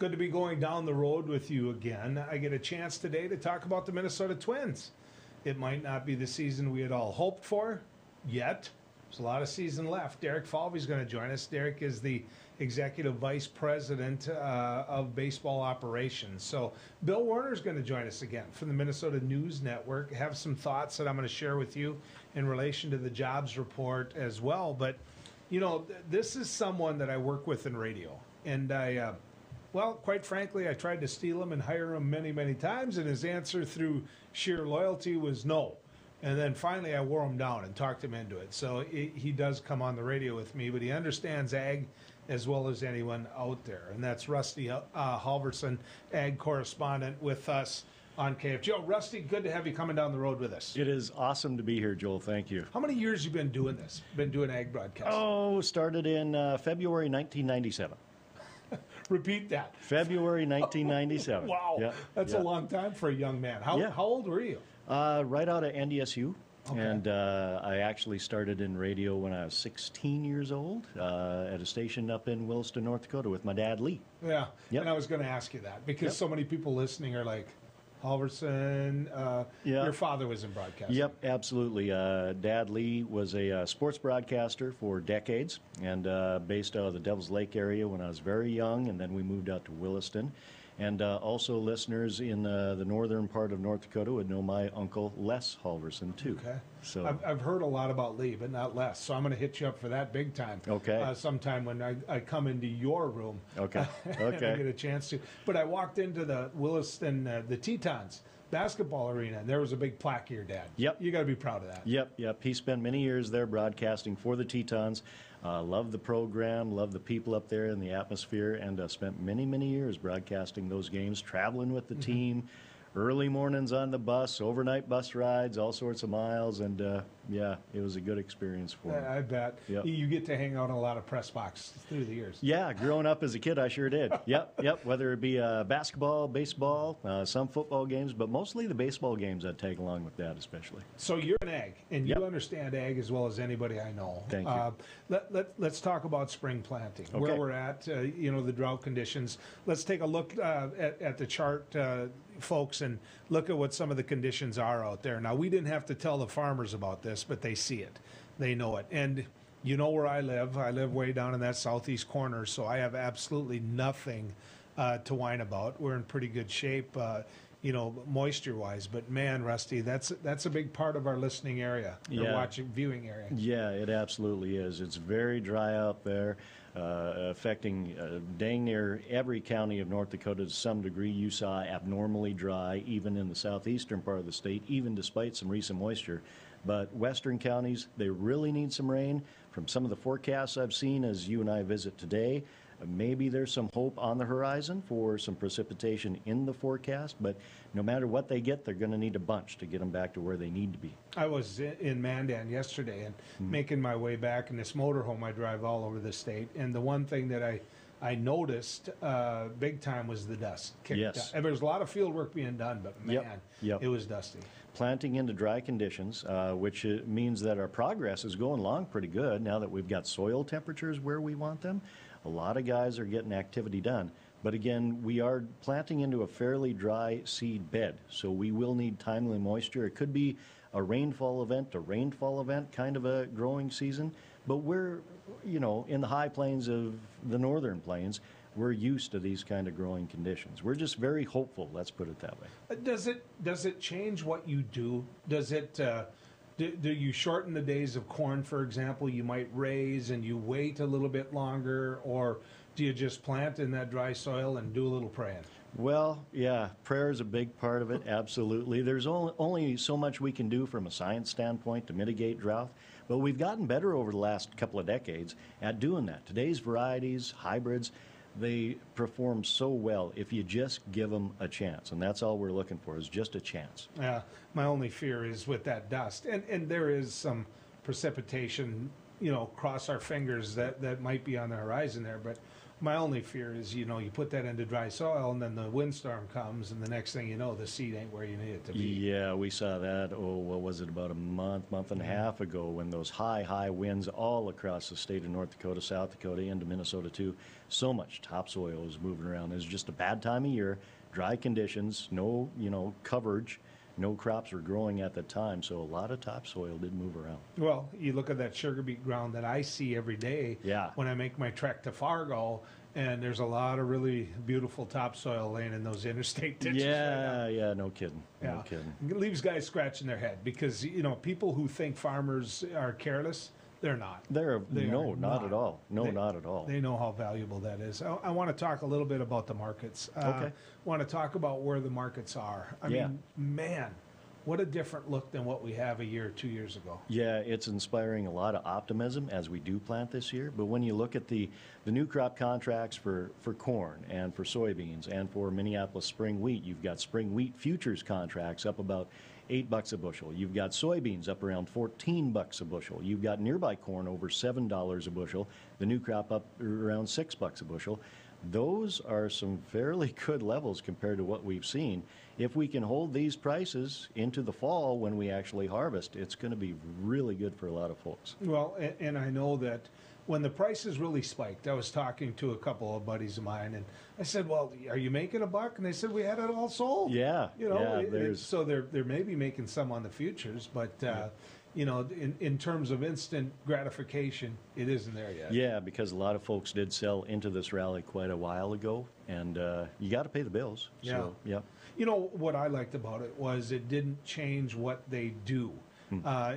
Good to be going down the road with you again. I get a chance today to talk about the Minnesota Twins. It might not be the season we had all hoped for yet. There's a lot of season left. Derek Falvey is going to join us. Derek is the Executive Vice President of Baseball Operations. So Bill Werner is going to join us again from the Minnesota News Network. Have some thoughts that I'm going to share with you in relation to the jobs report as well. But, you know, this is someone that I work with in radio. And well, quite frankly, I tried to steal him and hire him many, many times. And his answer through sheer loyalty was no. And then finally I wore him down and talked him into it. So he does come on the radio with me, but he understands ag as well as anyone out there. And that's Rusty Halvorson, Ag Correspondent, with us on KFGO. Rusty, good to have you coming down the road with us. It is awesome to be here, Joel. Thank you. How many years have you been doing this? Been doing ag broadcasting? Oh, started in February 1997. Repeat that. February 1997. Wow. Yeah, that's a long time for a young man. How old were you? Right out of NDSU. Okay. And I actually started in radio when I was 16 years old at a station up in Williston, North Dakota with my dad, Lee. Yeah. Yep. And I was going to ask you that because so many people listening are like, Halvorson, your father was in broadcasting. Yep, absolutely. Dad Lee was a sports broadcaster for decades and based out of the Devil's Lake area when I was very young, and then we moved out to Williston. And also listeners in the northern part of North Dakota would know my uncle Les Halvorson too. Okay. So I've heard a lot about Lee, but not Les. So I'm going to hit you up for that big time. Okay. Sometime when I come into your room. Okay. And I get a chance to. But I walked into the Williston, the Tetons basketball arena, and there was a big plaque here, Dad. Yep. You got to be proud of that. Yep. He spent many years there broadcasting for the Tetons. Loved the program, loved the people up there and the atmosphere, and spent many, many years broadcasting those games, traveling with the team, early mornings on the bus, overnight bus rides, all sorts of miles, and it was a good experience for me. I bet. Yep. You get to hang out in a lot of press box through the years. Yeah, growing up as a kid, I sure did. Yep. Whether it be basketball, baseball, some football games, but mostly the baseball games I'd tag along with Dad especially. So you're an ag, and you understand ag as well as anybody I know. Thank you. Let's talk about spring planting, Okay. where we're at, the drought conditions. Let's take a look at the chart, folks, and look at what some of the conditions are out there. Now, we didn't have to tell the farmers about this, but they see it. They know it. And you know where I live. I live way down in that southeast corner, so I have absolutely nothing to whine about. We're in pretty good shape, moisture-wise. But, man, Rusty, that's a big part of our listening area, our viewing area. Yeah, it absolutely is. It's very dry out there, affecting dang near every county of North Dakota to some degree. You saw abnormally dry, even in the southeastern part of the state, even despite some recent moisture. But western counties, they really need some rain. From some of the forecasts I've seen as you and I visit today, maybe there's some hope on the horizon for some precipitation in the forecast, but no matter what they get, they're going to need a bunch to get them back to where they need to be. I was in Mandan yesterday and making my way back in this motorhome I drive all over the state, and the one thing that I noticed big time was the dust. Yes. There was a lot of field work being done, but man, it was dusty. Planting into dry conditions, which means that our progress is going along pretty good now that we've got soil temperatures where we want them. A lot of guys are getting activity done. But again, we are planting into a fairly dry seed bed, so we will need timely moisture. It could be a rainfall event kind of a growing season, but we're, in the high plains of the northern plains, we're used to these kind of growing conditions. We're just very hopeful, let's put it that way. Does it change what you do? Does it do you shorten the days of corn, for example? You might raise and you wait a little bit longer, or do you just plant in that dry soil and do a little praying? Well, yeah, prayer is a big part of it, absolutely. There's only so much we can do from a science standpoint to mitigate drought, but we've gotten better over the last couple of decades at doing that. Today's varieties, hybrids, they perform so well if you just give them a chance, and that's all we're looking for is just a chance. Yeah, my only fear is with that dust, and there is some precipitation, cross our fingers that might be on the horizon there, but My only fear is, you put that into dry soil and then the windstorm comes and the next thing you know, the seed ain't where you need it to be. Yeah, we saw that, what was it, about a month and a half ago, when those high winds all across the state of North Dakota, South Dakota, into Minnesota too. So much topsoil was moving around. It was just a bad time of year, dry conditions, no, coverage. No crops were growing at the time, so a lot of topsoil did move around. Well, you look at that sugar beet ground that I see every day when I make my trek to Fargo, and there's a lot of really beautiful topsoil laying in those interstate ditches. Yeah, no kidding. Yeah. No kidding. It leaves guys scratching their head because, people who think farmers are careless, they're not. Not at all. Not at all. They know how valuable that is. I want to talk a little bit about the markets. Okay. I want to talk about where the markets are. I mean, man, what a different look than what we have a year or 2 years ago. Yeah, it's inspiring a lot of optimism as we do plant this year. But when you look at the new crop contracts for corn and for soybeans and for Minneapolis spring wheat, you've got spring wheat futures contracts up about $8 a bushel. You've got soybeans up around $14 a bushel. You've got nearby corn over $7 a bushel. The new crop up around $6 a bushel. Those are some fairly good levels compared to what we've seen. If we can hold these prices into the fall when we actually harvest, it's going to be really good for a lot of folks. Well, and I know that when the prices really spiked, I was talking to a couple of buddies of mine, and I said, "Well, are you making a buck?" And they said, "We had it all sold." Yeah, so they're maybe making some on the futures, but in terms of instant gratification, it isn't there yet. Yeah, because a lot of folks did sell into this rally quite a while ago, and you got to pay the bills. So, yeah. What I liked about it was it didn't change what they do.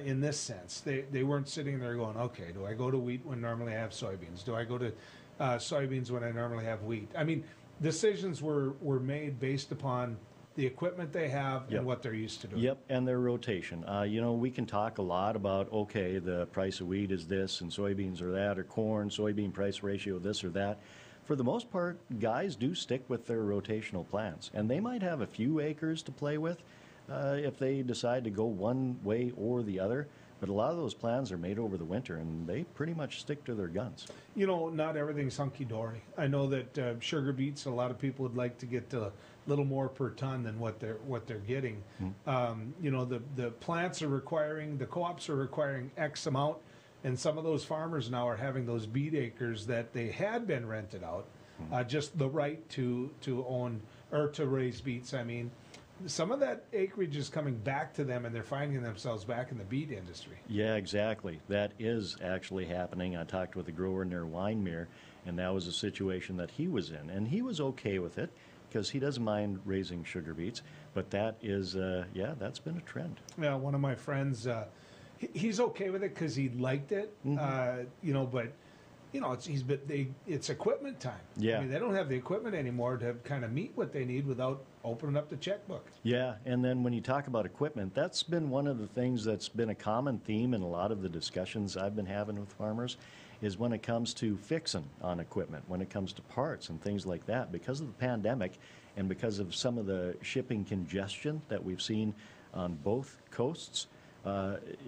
In this sense, they weren't sitting there going, okay, do I go to wheat when normally I have soybeans? Do I go to soybeans when I normally have wheat? I mean, decisions were made based upon the equipment they have and what they're used to doing. Yep, and their rotation. We can talk a lot about, okay, the price of wheat is this and soybeans are that, or corn, soybean price ratio this or that. For the most part, guys do stick with their rotational plans, and they might have a few acres to play with if they decide to go one way or the other. But a lot of those plans are made over the winter, and they pretty much stick to their guns. Not everything's hunky-dory. I know that sugar beets, a lot of people would like to get a little more per ton than what they're getting. The plants are requiring, the co-ops are requiring X amount, and some of those farmers now are having those beet acres that they had been rented out, just the right to own or to raise beets. I mean, some of that acreage is coming back to them, and they're finding themselves back in the beet industry. Yeah, exactly. That is actually happening. I talked with a grower near Wyndmere, and that was a situation that he was in, and he was okay with it because he doesn't mind raising sugar beets. But that is, that's been a trend. Yeah, one of my friends, he's okay with it because he liked it, but. It's equipment time. Yeah. I mean, they don't have the equipment anymore to kind of meet what they need without opening up the checkbook. Yeah, and then when you talk about equipment, that's been one of the things that's been a common theme in a lot of the discussions I've been having with farmers, is when it comes to fixing on equipment, when it comes to parts and things like that. Because of the pandemic and because of some of the shipping congestion that we've seen on both coasts,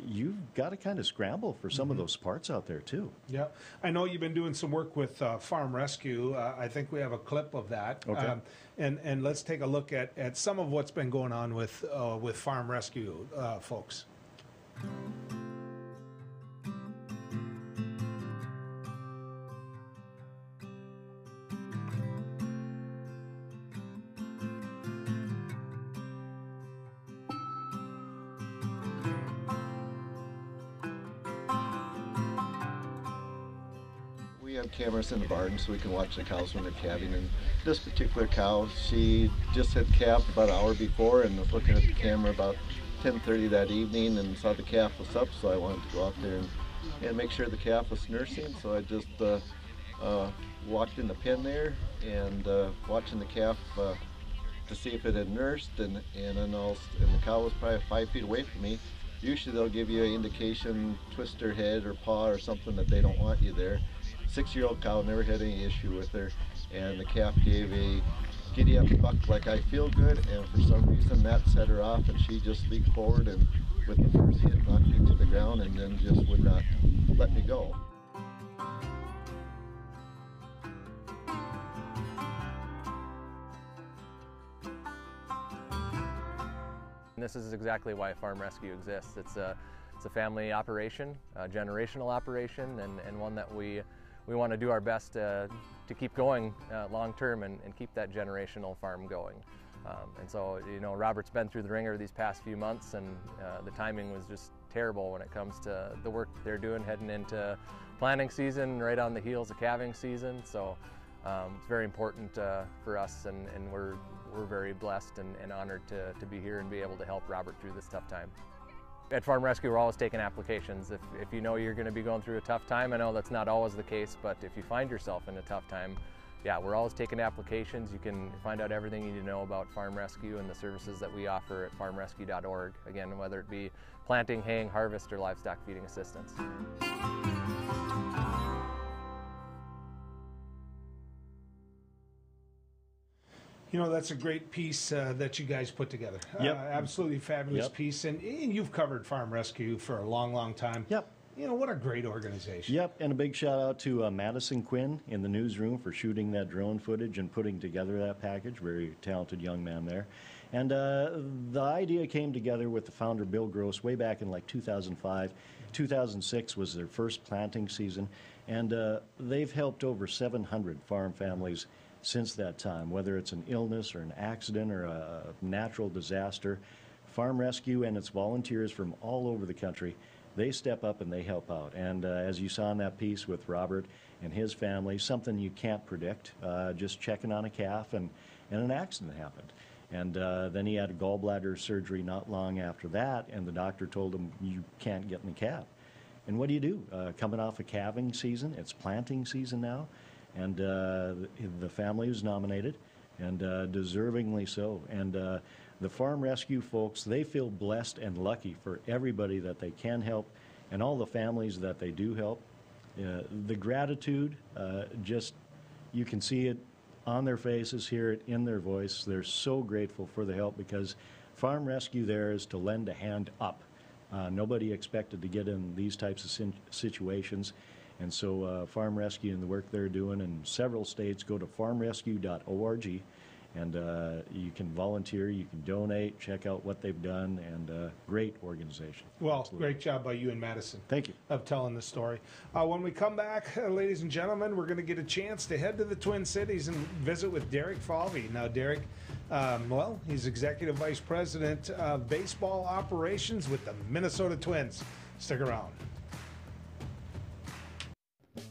you've got to kind of scramble for some of those parts out there too. Yeah, I know you've been doing some work with Farm Rescue. I think we have a clip of that. Okay. And let's take a look at some of what's been going on with Farm Rescue folks. We have cameras in the barn so we can watch the cows when they're calving, and this particular cow, she just had calved about an hour before and was looking at the camera about 10:30 that evening and saw the calf was up, so I wanted to go out there and make sure the calf was nursing. So I just walked in the pen there and watching the calf to see if it had nursed, and the cow was probably 5 feet away from me. Usually they'll give you an indication, twist their head or paw or something that they don't want you there. 6-year-old cow, never had any issue with her, and the calf gave a giddy up buck like I feel good, and for some reason that set her off, and she just leaped forward and with the first hit knocked me to the ground and then just would not let me go. this is exactly why Farm Rescue exists. It's a family operation, a generational operation, and one that we want to do our best to keep going long term and keep that generational farm going. And so, you know, Robert's been through the ringer these past few months, and the timing was just terrible when it comes to the work they're doing heading into planting season, right on the heels of calving season. So it's very important for us, and we're very blessed and honored to be here and be able to help Robert through this tough time. At Farm Rescue, we're always taking applications. If you know you're going to be going through a tough time, I know that's not always the case, but if you find yourself in a tough time, yeah, we're always taking applications. You can find out everything you need to know about Farm Rescue and the services that we offer at farmrescue.org. Again, whether it be planting, haying, harvest, or livestock feeding assistance. You know, that's a great piece that you guys put together. Yep. Absolutely fabulous Yep. piece. And you've covered Farm Rescue for a long, long time. Yep. You know, what a great organization. Yep, and a big shout out to Madison Quinn in the newsroom for shooting that drone footage and putting together that package. Very talented young man there. And the idea came together with the founder, Bill Gross, way back in like 2005. 2006 was their first planting season, and they've helped over 700 farm families since that time, whether it's an illness or an accident or a natural disaster. Farm Rescue and its volunteers from all over the country, they step up and they help out. And as you saw in that piece with Robert and his family, something you can't predict, just checking on a calf, and an accident happened. And then he had a gallbladder surgery not long after that, and the doctor told him, you can't get in the calf. And what do? Coming off a calving season, it's planting season now, and the family was nominated, and deservingly so. And the Farm Rescue folks, they feel blessed and lucky for everybody that they can help and all the families that they do help. The gratitude, just, you can see it on their faces, hear it in their voice. They're so grateful for the help, because Farm Rescue there is to lend a hand up. Nobody expected to get in these types of situations. And so Farm Rescue and the work they're doing in several states, go to farmrescue.org, and you can volunteer, you can donate, check out what they've done, and great organization. Well, Absolutely. great job by you and Madison. Thank you. Of telling the story. When we come back, ladies and gentlemen, we're going to get a chance to head to the Twin Cities and visit with Derek Falvey. Now, Derek, well, he's Executive Vice President of Baseball Operations with the Minnesota Twins. Stick around.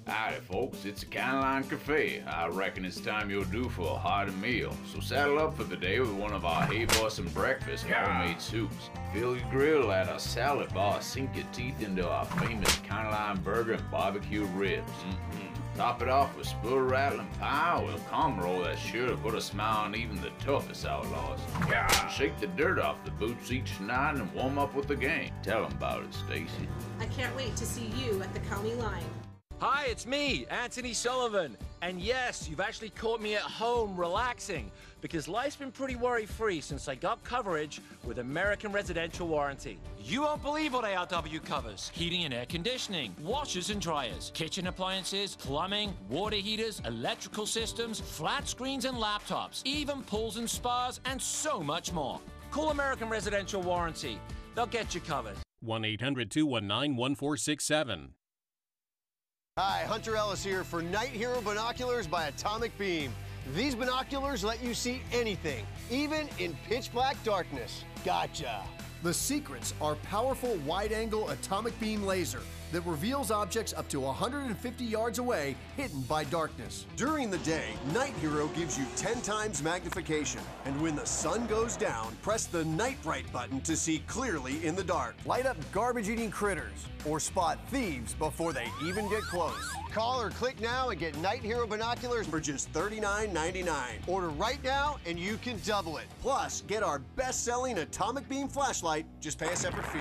Howdy folks, it's a Line Cafe. I reckon it's time you're due for a hearty meal. So saddle up for the day with one of our Halvorson breakfast homemade soups. Fill your grill at our salad bar, sink your teeth into our famous Line burger and barbecue ribs. Top it off with spoon rattling pie with a calm roll that's sure to put a smile on even the toughest outlaws. Shake the dirt off the boots each night and warm up with the game. Tell them about it, Stacy. I can't wait to see you at the county line. Hi, it's me, Anthony Sullivan. And yes, you've actually caught me at home relaxing, because life's been pretty worry-free since I got coverage with American Residential Warranty. You won't believe what ARW covers. Heating and air conditioning, washers and dryers, kitchen appliances, plumbing, water heaters, electrical systems, flat screens and laptops, even pools and spas, and so much more. Call American Residential Warranty. They'll get you covered. 1-800-219-1467. Hi, Hunter Ellis here for Night Hero Binoculars by Atomic Beam. These binoculars let you see anything, even in pitch black darkness. Gotcha. The secrets are powerful wide-angle atomic beam laser that reveals objects up to 150 yards away, hidden by darkness. During the day, Night Hero gives you 10 times magnification. And when the sun goes down, press the Night Bright button to see clearly in the dark. Light up garbage-eating critters or spot thieves before they even get close. Call or click now and get Night Hero binoculars for just $39.99. Order right now and you can double it. Plus, get our best-selling Atomic Beam flashlight. Just pay a separate fee.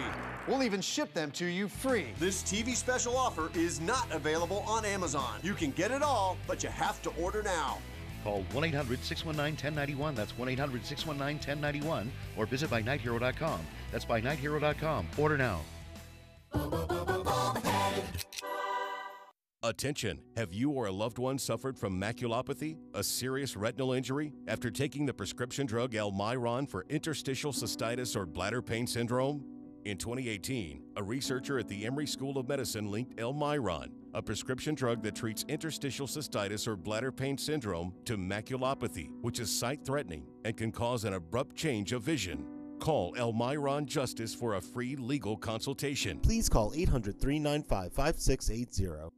We'll even ship them to you free. This TV special offer is not available on Amazon. You can get it all, but you have to order now. Call 1-800-619-1091. That's 1-800-619-1091. Or visit buynighthero.com. That's buynighthero.com. Order now. Attention! Have you or a loved one suffered from maculopathy, a serious retinal injury, after taking the prescription drug Almiron for interstitial cystitis or bladder pain syndrome? In 2018, a researcher at the Emory School of Medicine linked Almiron, a prescription drug that treats interstitial cystitis or bladder pain syndrome, to maculopathy, which is sight-threatening and can cause an abrupt change of vision. Call Almiron Justice for a free legal consultation. Please call 800-395-5680.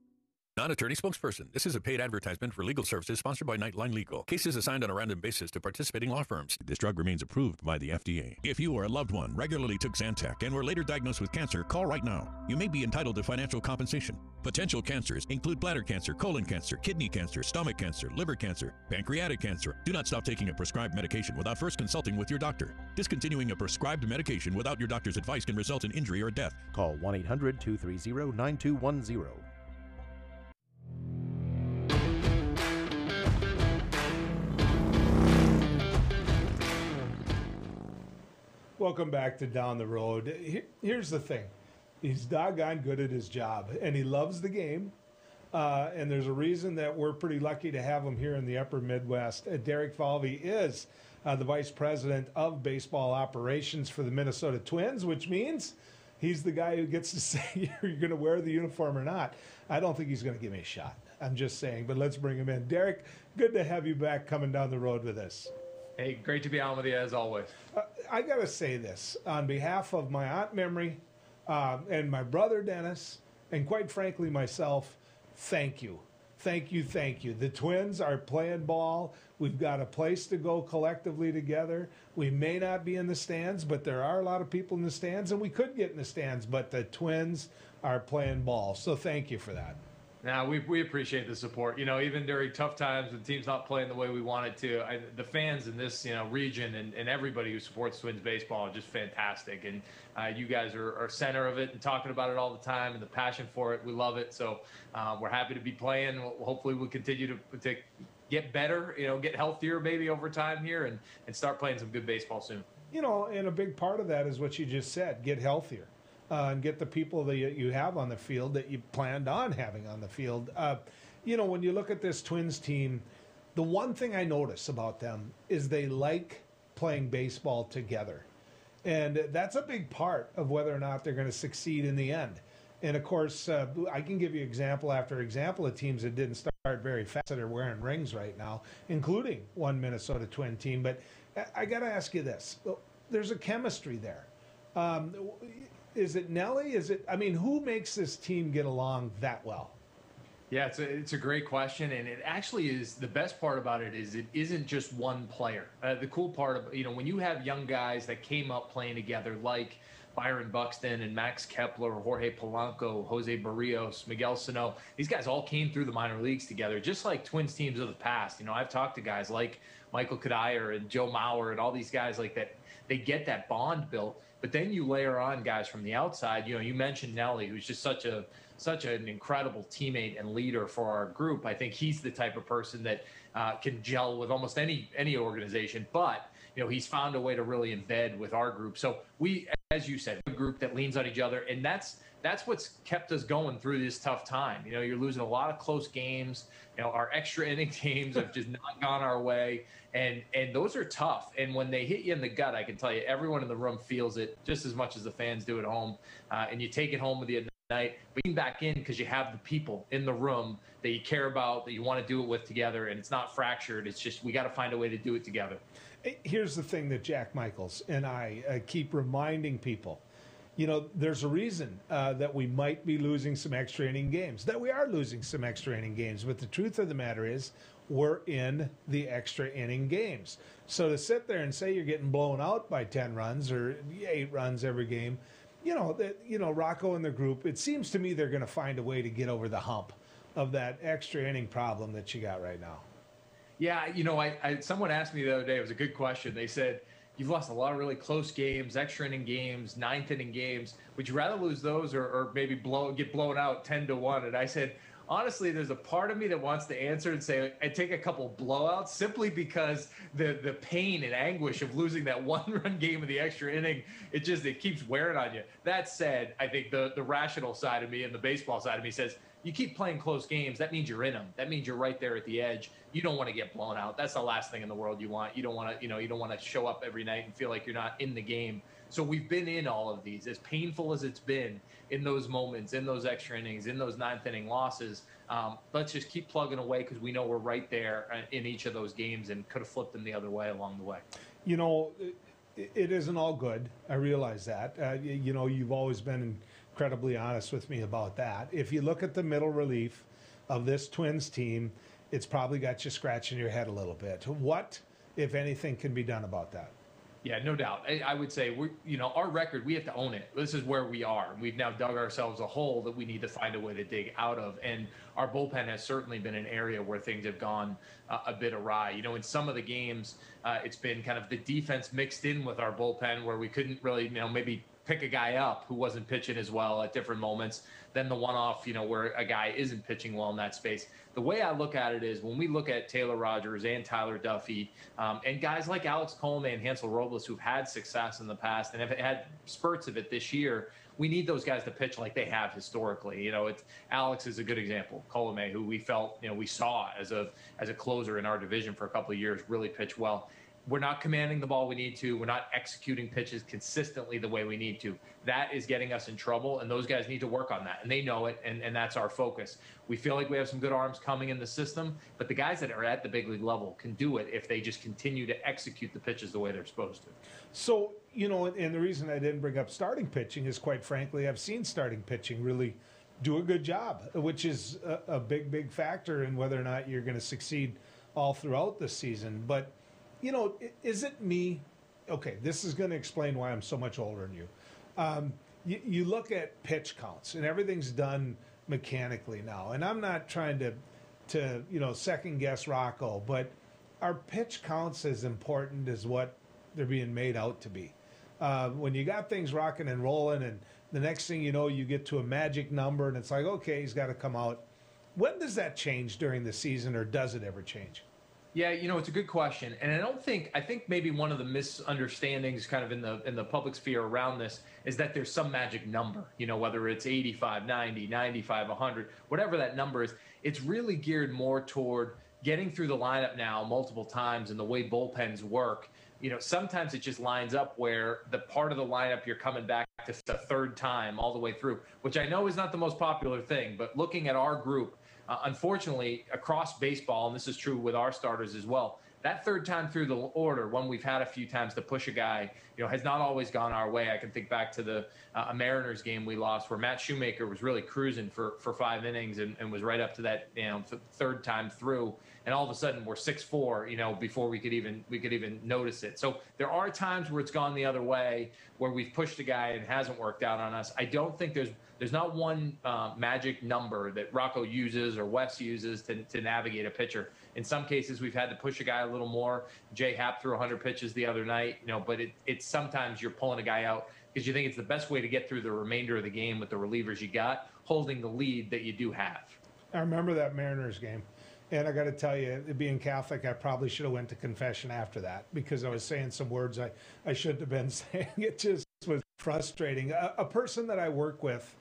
Non-attorney spokesperson. This is a paid advertisement for legal services sponsored by Nightline Legal. Cases assigned on a random basis to participating law firms. This drug remains approved by the FDA. If you or a loved one regularly took Zantac and were later diagnosed with cancer, call right now. You may be entitled to financial compensation. Potential cancers include bladder cancer, colon cancer, kidney cancer, stomach cancer, liver cancer, pancreatic cancer. Do not stop taking a prescribed medication without first consulting with your doctor. Discontinuing a prescribed medication without your doctor's advice can result in injury or death. Call 1-800-230-9210. Welcome back to Down the Road. Here's the thing. He's doggone good at his job, and he loves the game. And there's a reason that we're pretty lucky to have him here in the upper Midwest. Derek Falvey is the Vice President of Baseball Operations for the Minnesota Twins, which means he's the guy who gets to say you're going to wear the uniform or not. I don't think he's going to give me a shot. I'm just saying, but let's bring him in. Derek, good to have you back coming down the road with us. Hey, great to be on with you as always. I got to say this on behalf of my Aunt Memory and my brother Dennis, and quite frankly myself, thank you. Thank you, thank you. The Twins are playing ball. We've got a place to go collectively together. We may not be in the stands, but there are a lot of people in the stands, and we could get in the stands, but the Twins are playing ball. So thank you for that. Now, we appreciate the support. You know, even during tough times when teams not playing the way we wanted to, the fans in this, region and everybody who supports Twins baseball are just fantastic. And you guys are center of it and talking about it all the time, and the passion for it. We love it. So we're happy to be playing. Hopefully we'll continue to get better, get healthier maybe over time here and start playing some good baseball soon. And a big part of that is what you just said, get healthier. And get the people that you have on the field that you planned on having on the field. When you look at this Twins team, the one thing I notice about them is they like playing baseball together. And that's a big part of whether or not they're going to succeed in the end. And, of course, I can give you example after example of teams that didn't start very fast that are wearing rings right now, including one Minnesota Twin team. But I got to ask you this. There's a chemistry there. Is it Nelly? Who makes this team get along that well? Yeah, it's a great question, and it actually is. The best part about it is it isn't just one player. The cool part of when you have young guys that came up playing together, like Byron Buxton and Max Kepler, Jorge Polanco, Jose Barrios, Miguel Sano, these guys all came through the minor leagues together, just like Twins teams of the past. I've talked to guys like Michael Kadire and Joe Mauer and all these guys like that. They get that bond built. But then you layer on guys from the outside. You mentioned Nelly, who's just such an incredible teammate and leader for our group. I think he's the type of person that can gel with almost any organization. But he's found a way to really embed with our group. So we, as you said, a group that leans on each other, and that's what's kept us going through this tough time. You're losing a lot of close games. Our extra inning games have just not gone our way, and those are tough. And when they hit you in the gut, I can tell you, everyone in the room feels it just as much as the fans do at home. And you take it home with you at night, but you come back in because you have the people in the room that you care about, that you want to do it with together, and it's not fractured. It's just we got to find a way to do it together. Here's the thing that Jack Michaels and I keep reminding people. There's a reason that we might be losing some extra inning games, that we are losing some extra inning games. But the truth of the matter is we're in the extra inning games. So to sit there and say you're getting blown out by 10 runs or 8 runs every game, Rocco and the group, it seems to me they're going to find a way to get over the hump of that extra inning problem that you got right now. Yeah, someone asked me the other day, it was a good question. They said, you've lost a lot of really close games, extra inning games, 9th inning games. Would you rather lose those or maybe get blown out 10-1? And I said, honestly, there's a part of me that wants to answer and say I take a couple blowouts simply because the pain and anguish of losing that one-run game of the extra inning, it keeps wearing on you. That said, I think the rational side of me and the baseball side of me says, you keep playing close games, that means you're in them. That means you're right there at the edge. You don't want to get blown out. That's the last thing in the world you want. You don't want to, you don't want to show up every night and feel like you're not in the game. So we've been in all of these, as painful as it's been in those moments, in those extra innings, in those ninth inning losses. Let's just keep plugging away because we know we're right there in each of those games and could have flipped them the other way along the way. You know, it isn't all good. I realize that. You know, you've always been incredibly honest with me about that. If you look at the middle relief of this Twins team, it's probably got you scratching your head a little bit. What, if anything, can be done about that? Yeah, no doubt. I would say our record, we have to own it. This is where we are. We've now dug ourselves a hole that we need to find a way to dig out of. And our bullpen has certainly been an area where things have gone a bit awry. You know, in some of the games, it's been kind of the defense mixed in with our bullpen where we couldn't really, maybe pick a guy up who wasn't pitching as well at different moments. Then the one-off, where a guy isn't pitching well in that space. The way I look at it is when we look at Taylor Rogers and Tyler Duffy and guys like Alex Colomé and Hansel Robles who've had success in the past and have had spurts of it this year, we need those guys to pitch like they have historically. Alex is a good example. Colomé, who we felt, we saw as a closer in our division for a couple of years, really pitch well. We're not commanding the ball we need to. We're not executing pitches consistently the way we need to. That is getting us in trouble, and those guys need to work on that, and they know it, and that's our focus. We feel like we have some good arms coming in the system, but the guys that are at the big league level can do it if they just continue to execute the pitches the way they're supposed to. So, and the reason I didn't bring up starting pitching is, quite frankly, I've seen starting pitching really do a good job, which is a big, big factor in whether or not you're going to succeed all throughout the season. But is it me? Okay, this is going to explain why I'm so much older than you. You look at pitch counts, and everything's done mechanically now. And I'm not trying to second guess Rocco, but are pitch counts as important as what they're being made out to be? When you got things rocking and rolling, and the next thing you know, you get to a magic number, and it's like, okay, he's got to come out. When does that change during the season, or does it ever change? Yeah, it's a good question. And I think maybe one of the misunderstandings kind of in the public sphere around this is that there's some magic number, whether it's 85, 90, 95, 100, whatever that number is. It's really geared more toward getting through the lineup now multiple times and the way bullpens work. Sometimes it just lines up where the part of the lineup you're coming back to the third time all the way through, which I know is not the most popular thing, but looking at our group, unfortunately, across baseball, and this is true with our starters as well, that third time through the order, when we've had a few times to push a guy, has not always gone our way. I can think back to the Mariners game we lost where Matt Shoemaker was really cruising for 5 innings and was right up to that third time through, and all of a sudden we're 6-4 before we could even notice it. So there are times where it's gone the other way, where we've pushed a guy and it hasn't worked out on us. I don't think there's not one magic number that Rocco uses or Wes uses to navigate a pitcher. In some cases, we've had to push a guy a little more. Jay Happ threw 100 pitches the other night, but it's sometimes you're pulling a guy out because you think it's the best way to get through the remainder of the game with the relievers you got, holding the lead that you do have. I remember that Mariners game. And I got to tell you, being Catholic, I probably should have went to confession after that because I was saying some words I shouldn't have been saying. It just was frustrating. A person that I work with,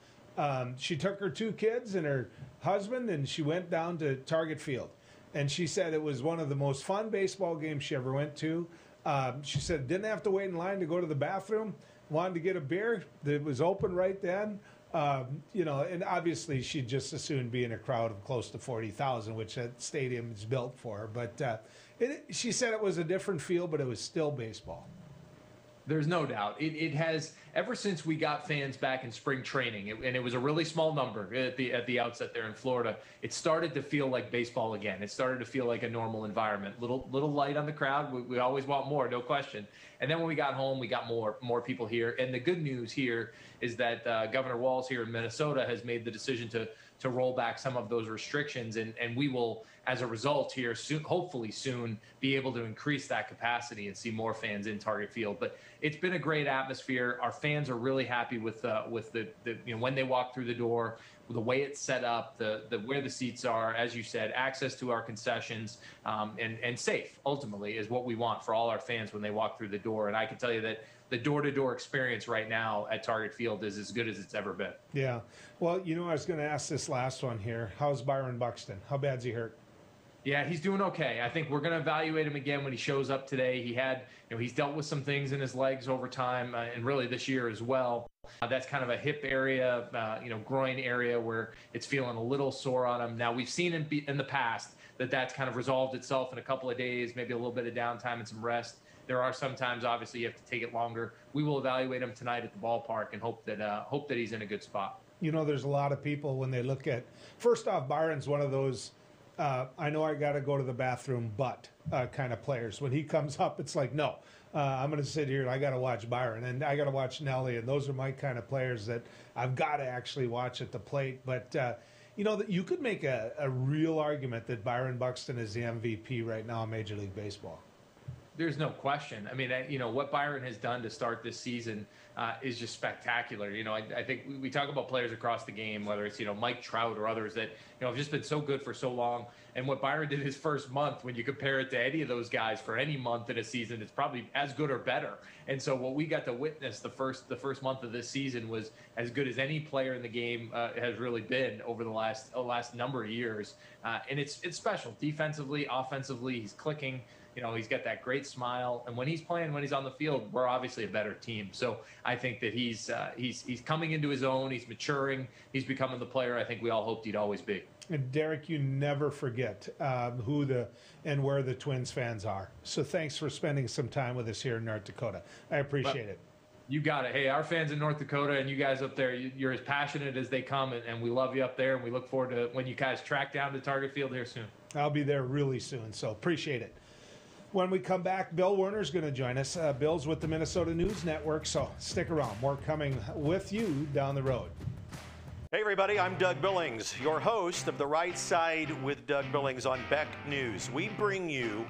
she took her 2 kids and her husband, and she went down to Target Field. And she said it was one of the most fun baseball games she ever went to. She said didn't have to wait in line to go to the bathroom, wanted to get a beer. It was open right then. And obviously she'd just as soon be in a crowd of close to 40,000, which that stadium is built for. But she said it was a different feel, but it was still baseball. There's no doubt. It has, ever since we got fans back in spring training, and it was a really small number at the outset there in Florida, it started to feel like baseball again. It started to feel like a normal environment. Little light on the crowd. We always want more, no question. And then when we got home, we got more people here. And the good news here is that Governor Walz here in Minnesota has made the decision to roll back some of those restrictions, and we will, as a result here, hopefully soon, be able to increase that capacity and see more fans in Target Field. But it's been a great atmosphere. Our fans are really happy with the when they walk through the door, the way it's set up, the where the seats are, as you said, access to our concessions, and safe ultimately is what we want for all our fans when they walk through the door. And I can tell you that the door-to-door experience right now at Target Field is as good as it's ever been. Yeah. Well, I was going to ask this last one here. How's Byron Buxton? How bad's he hurt? Yeah, he's doing okay. I think we're going to evaluate him again when he shows up today. He had, he's dealt with some things in his legs over time, and really this year as well. That's kind of a hip area, groin area where it's feeling a little sore on him. Now, we've seen in the past that's kind of resolved itself in a couple of days, maybe a little bit of downtime and some rest. There are sometimes, obviously, you have to take it longer. We will evaluate him tonight at the ballpark and hope that he's in a good spot. There's a lot of people when they look at, first off, Byron's one of those, I know I got to go to the bathroom, but kind of players. When he comes up, it's like, no, I'm going to sit here and I got to watch Byron and I got to watch Nelly. And those are my kind of players that I've got to actually watch at the plate. But, that you could make a real argument that Byron Buxton is the MVP right now in Major League Baseball. There's no question. I mean, what Byron has done to start this season is just spectacular. I think we talk about players across the game, whether it's, Mike Trout or others that, have just been so good for so long. And what Byron did his first month, when you compare it to any of those guys for any month in a season, it's probably as good or better. And so what we got to witness the first month of this season was as good as any player in the game has really been over the last number of years. And it's special. Defensively, offensively, he's clicking. He's got that great smile, and when he's playing, when he's on the field, we're obviously a better team. So I think that he's coming into his own. He's maturing. He's becoming the player I think we all hoped he'd always be. And Derek, you never forget who and where the Twins fans are. So thanks for spending some time with us here in North Dakota. I appreciate it. You got it. Hey, our fans in North Dakota and you guys up there, you're as passionate as they come, and we love you up there, and we look forward to when you guys track down to Target Field here soon. I'll be there really soon, so appreciate it. When we come back, Bill Werner's going to join us. Bill's with the Minnesota News Network, so stick around. More coming with you down the road. Hey everybody, I'm Doug Billings, your host of The Right Side with Doug Billings on Beck News. We bring you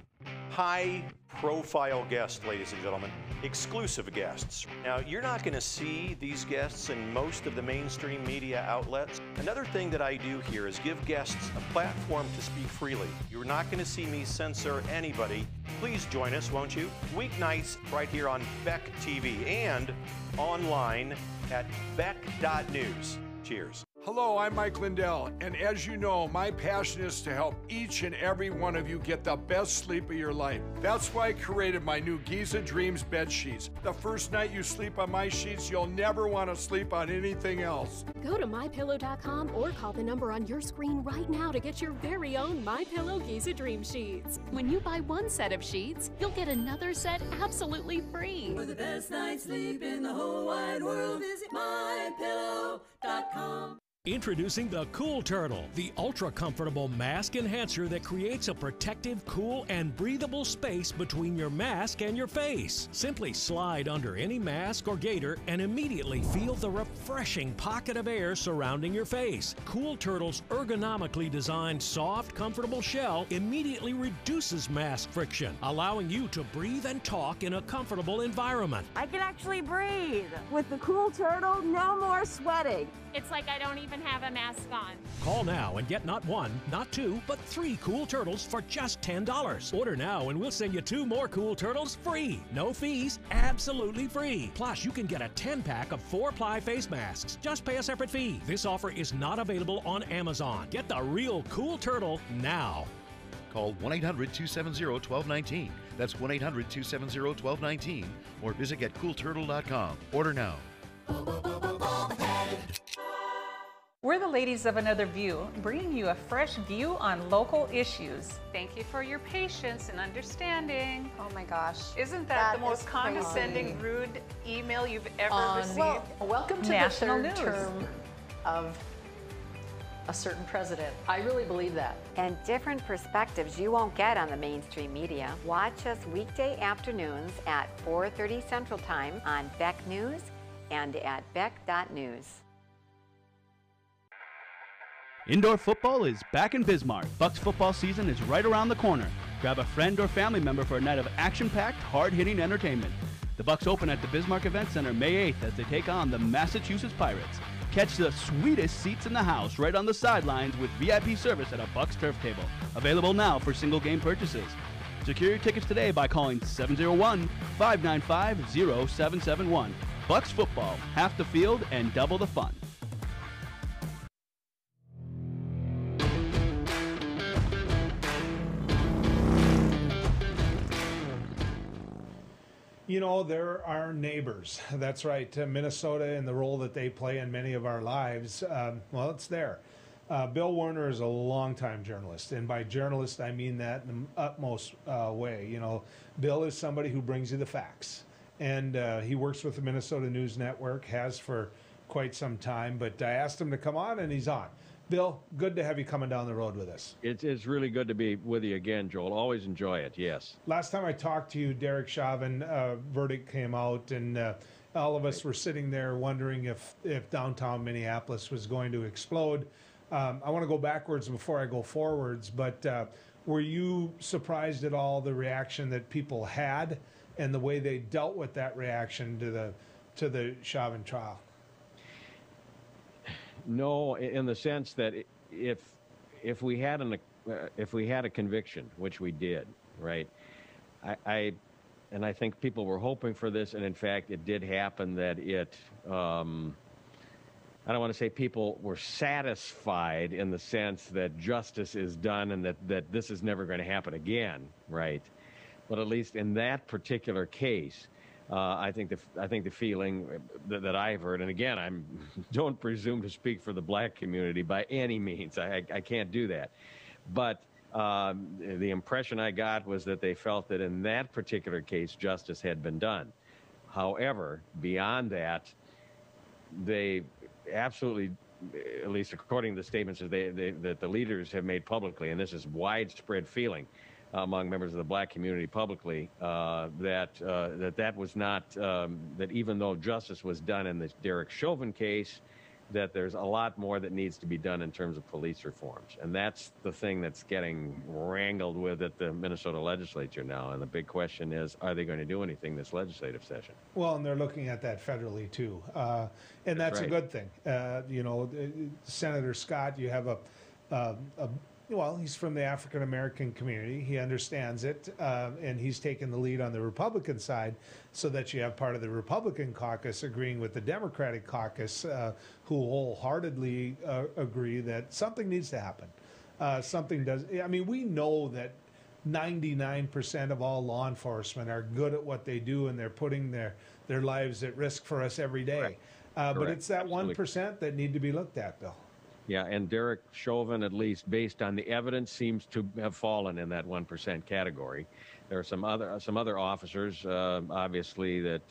high-profile guests, ladies and gentlemen, exclusive guests. Now, you're not going to see these guests in most of the mainstream media outlets. Another thing that I do here is give guests a platform to speak freely. You're not going to see me censor anybody. Please join us, won't you? Weeknights right here on Beck TV and online at beck.news. Cheers. Hello, I'm Mike Lindell, and as you know, my passion is to help each and every one of you get the best sleep of your life. That's why I created my new Giza Dreams bed sheets. The first night you sleep on my sheets, you'll never want to sleep on anything else. Go to MyPillow.com or call the number on your screen right now to get your very own MyPillow Giza Dream sheets. When you buy one set of sheets, you'll get another set absolutely free. For the best night's sleep in the whole wide world, visit MyPillow.com. Introducing the Cool Turtle, the ultra-comfortable mask enhancer that creates a protective, cool, and breathable space between your mask and your face. Simply slide under any mask or gaiter and immediately feel the refreshing pocket of air surrounding your face. Cool Turtle's ergonomically designed, soft, comfortable shell immediately reduces mask friction, allowing you to breathe and talk in a comfortable environment. I can actually breathe. With the Cool Turtle, no more sweating. It's like I don't even have a mask on. Call now and get not one, not two, but 3 Cool Turtles for just $10. Order now and we'll send you 2 more Cool Turtles free. No fees, absolutely free. Plus, you can get a 10-pack of 4-ply face masks. Just pay a separate fee. This offer is not available on Amazon. Get the real Cool Turtle now. Call 1-800-270-1219. That's 1-800-270-1219. Or visit getcoolturtle.com. Order now. We're the ladies of Another View, bringing you a fresh view on local issues. Thank you for your patience and understanding. Oh my gosh. Isn't that the most condescending, rude email you've ever received? Well, welcome to National the third term of a certain president. I really believe that. And different perspectives you won't get on the mainstream media. Watch us weekday afternoons at 4:30 Central Time on Beck News and at beck.news. Indoor football is back in Bismarck. Bucks football season is right around the corner. Grab a friend or family member for a night of action-packed, hard-hitting entertainment. The Bucks open at the Bismarck Event Center May 8th as they take on the Massachusetts Pirates. Catch the sweetest seats in the house right on the sidelines with VIP service at a Bucks turf table. Available now for single game purchases. Secure your tickets today by calling 701-595-0771. Bucks football, half the field and double the fun. You know, there are neighbors. That's right. Minnesota and the role that they play in many of our lives, well, it's there. Bill Werner is a longtime journalist, and by journalist, I mean that in the utmost way. You know, Bill is somebody who brings you the facts, and he works with the Minnesota News Network, has for quite some time, but I asked him to come on, and he's on. Bill, good to have you coming down the road with us. It's really good to be with you again, Joel. Always enjoy it, yes. Last time I talked to you, Derek Chauvin, verdict came out, and all of us were sitting there wondering if downtown Minneapolis was going to explode. I want to go backwards before I go forwards, but were you surprised at all the reaction that people had and the way they dealt with that reaction to the Chauvin trial? No, in the sense that if we had a conviction, which we did, right? I think people were hoping for this, and in fact, it did happen. That I don't want to say people were satisfied in the sense that justice is done and that this is never going to happen again, right? But at least in that particular case, I think the feeling that I've heard, and again, I don't presume to speak for the black community by any means. I can't do that. But the impression I got was that they felt that in that particular case, justice had been done. However, beyond that, they absolutely, at least according to the statements that the leaders have made publicly, and this is widespread feeling among members of the black community publicly, that was not, that even though justice was done in the Derek Chauvin case, that there's a lot more that needs to be done in terms of police reforms. And that's the thing that's getting wrangled with at the Minnesota legislature now. And the big question is, are they going to do anything this legislative session? Well, and they're looking at that federally, too. And that's right. A good thing. You know, Senator Scott, you have well, he's from the African-American community. He understands it, and he's taken the lead on the Republican side so that you have part of the Republican caucus agreeing with the Democratic caucus who wholeheartedly agree that something needs to happen. Something does. I mean, we know that 99% of all law enforcement are good at what they do, and they're putting their lives at risk for us every day. But it's that 1% that need to be looked at, Bill. Yeah, and Derek Chauvin, at least based on the evidence, seems to have fallen in that 1% category. There are some other officers, obviously, that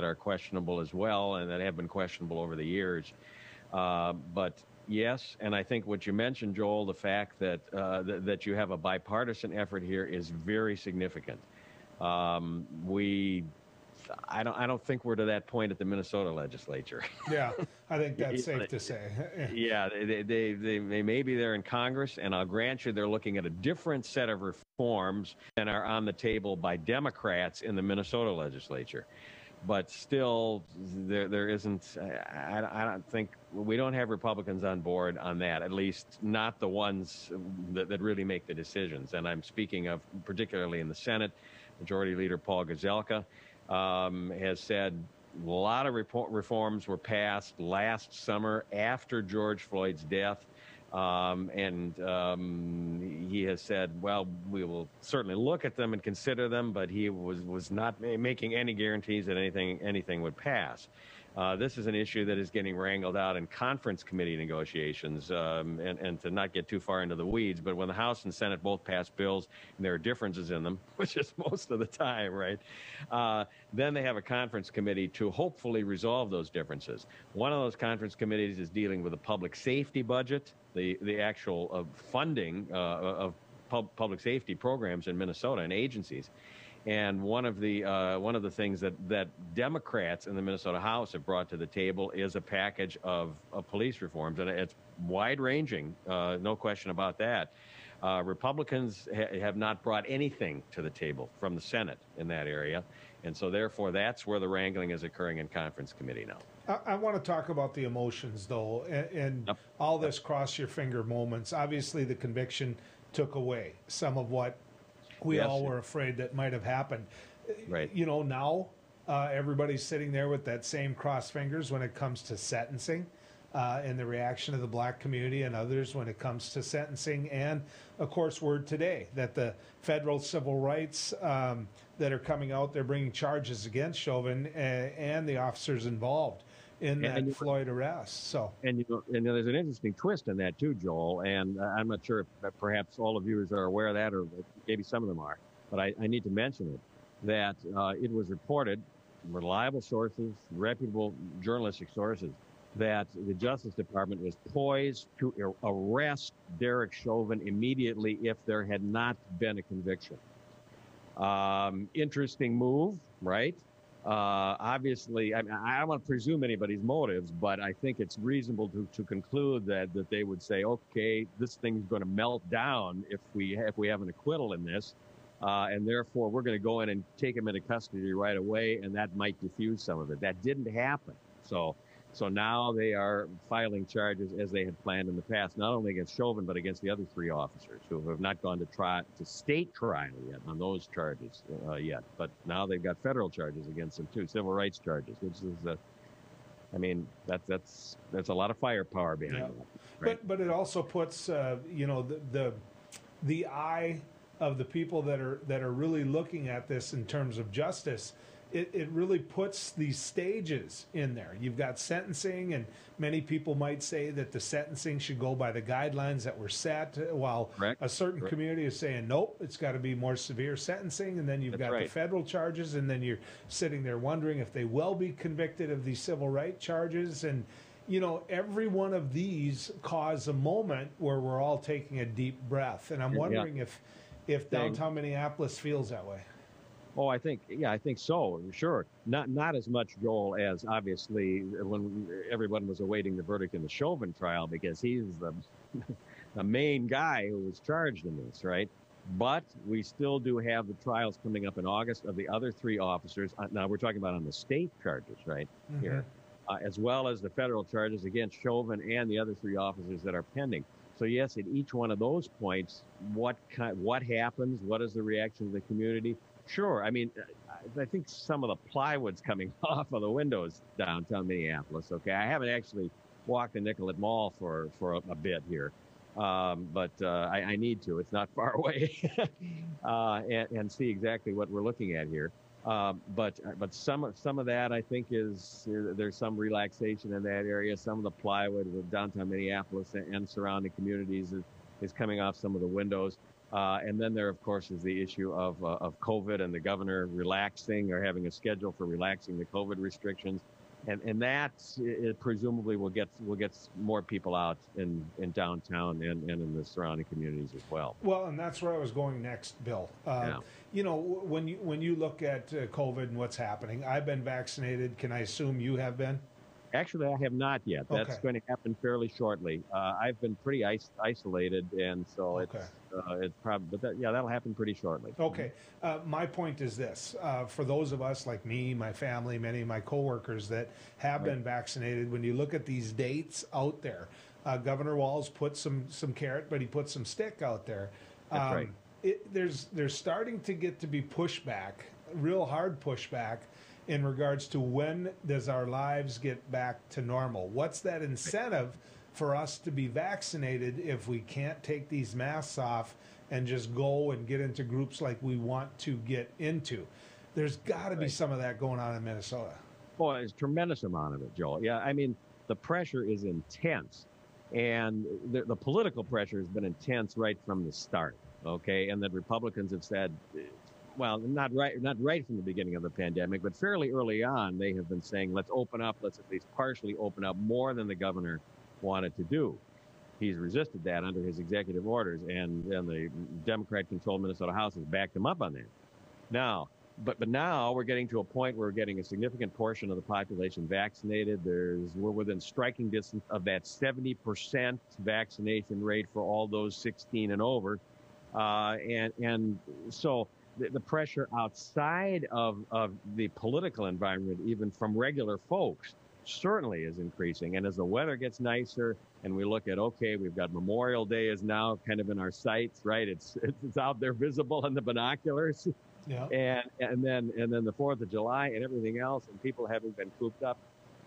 are questionable as well, and that have been questionable over the years. But yes, and I think what you mentioned, Joel, the fact that that you have a bipartisan effort here is very significant. I don't think we're to that point at the Minnesota legislature. Yeah, I think that's safe to say. Yeah, they may be there in Congress, and I'll grant you they're looking at a different set of reforms than are on the table by Democrats in the Minnesota legislature. But still, there isn't. I don't think we don't have Republicans on board on that. At least not the ones that really make the decisions. And I'm speaking of particularly in the Senate. Majority Leader Paul Gazelka has said a lot of reforms were passed last summer after George Floyd's death. And he has said, well, we will certainly look at them and consider them, but he was not making any guarantees that anything would pass. This is an issue that is getting wrangled out in conference committee negotiations, and to not get too far into the weeds, but when the House and Senate both pass bills and there are differences in them, which is most of the time, right, then they have a conference committee to hopefully resolve those differences. One of those conference committees is dealing with the public safety budget, the actual funding of public safety programs in Minnesota and agencies. And one of the things that Democrats in the Minnesota House have brought to the table is a package of police reforms, and it's wide-ranging, no question about that. Republicans have not brought anything to the table from the Senate in that area, And so, therefore, that's where the wrangling is occurring in conference committee now. I want to talk about the emotions, though, and all this cross-your-finger moments. Obviously, the conviction took away some of what we all were afraid that might have happened. Right. You know, now everybody's sitting there with that same crossed fingers when it comes to sentencing. And the reaction of the black community and others when it comes to sentencing. And, of course, word today that the federal civil rights that are coming out, they're bringing charges against Chauvin and the officers involved in that Floyd arrest. So, and there's an interesting twist in that, too, Joel. And I'm not sure if perhaps all of viewers are aware of that, or maybe some of them are. But I need to mention it, that it was reported, reliable sources, reputable journalistic sources, that the Justice Department was poised to arrest Derek Chauvin immediately if there had not been a conviction. Interesting move, right? Obviously, I don't want to presume anybody's motives, but I think it's reasonable to conclude that they would say, okay, this thing's going to melt down if we have an acquittal in this, and therefore we're going to go in and take him into custody right away, and that might diffuse some of it. That didn't happen. So now they are filing charges as they had planned in the past, not only against Chauvin, but against the other 3 officers who have not gone to state trial yet on those charges yet. But now they've got federal charges against them too, civil rights charges, which is, that's a lot of firepower behind it. Right? But it also puts, the eye of the people that are really looking at this in terms of justice. It really puts these stages in there. You've got sentencing, and many people might say that the sentencing should go by the guidelines that were set, while a certain community is saying, nope, it's got to be more severe sentencing. And then you've got the federal charges, and then you're sitting there wondering if they will be convicted of these civil rights charges. And, you know, every one of these cause a moment where we're all taking a deep breath. And I'm wondering if downtown Minneapolis feels that way. Oh, I think so. Sure. Not as much, Joel, as obviously when everyone was awaiting the verdict in the Chauvin trial, because he's the main guy who was charged in this, right? But we still do have the trials coming up in August of the other 3 officers. Now we're talking about on the state charges, right? Mm-hmm. Here, as well as the federal charges against Chauvin and the other 3 officers that are pending. So yes, at each one of those points, what happens? What is the reaction of the community? Sure. I mean, I think some of the plywood's coming off of the windows downtown Minneapolis. Okay, I haven't actually walked the Nicollet Mall for a bit here, but I need to. It's not far away, and see exactly what we're looking at here. But some of that, I think, there's some relaxation in that area. Some of the plywood of downtown Minneapolis and surrounding communities is coming off some of the windows. And then there, of course, is the issue of COVID and the governor relaxing or having a schedule for relaxing the COVID restrictions. And that presumably will get more people out in downtown and in the surrounding communities as well. Well, and that's where I was going next, Bill. You know, when you look at COVID and what's happening, I've been vaccinated. Can I assume you have been? Actually, I have not yet. That's going to happen fairly shortly. I've been pretty isolated, and so it's probably, but that'll happen pretty shortly. Okay. My point is this: for those of us like me, my family, many of my coworkers that have been vaccinated, when you look at these dates out there, Governor Walz put some carrot, but he put some stick out there. That's right. There's starting to get to be pushback, real hard pushback, in regards to when does our lives get back to normal? What's that incentive for us to be vaccinated if we can't take these masks off and just go and get into groups like we want to get into? There's got to be some of that going on in Minnesota. Well, there's a tremendous amount of it, Joel. Yeah, I mean, the pressure is intense. And the political pressure has been intense right from the start, okay? And the Republicans have said, well, not right from the beginning of the pandemic, but fairly early on, they have been saying, let's open up, let's at least partially open up more than the governor wanted to do. He's resisted that under his executive orders, and the Democrat-controlled Minnesota House has backed him up on that. Now, but now we're getting to a point where we're getting a significant portion of the population vaccinated. We're within striking distance of that 70% vaccination rate for all those 16 and over, and so the pressure outside of the political environment, even from regular folks, certainly is increasing. And as the weather gets nicer and we look at, okay, we've got Memorial Day is now kind of in our sights, right? It's out there visible in the binoculars. Yeah. And then the 4th of July and everything else, and people having been cooped up.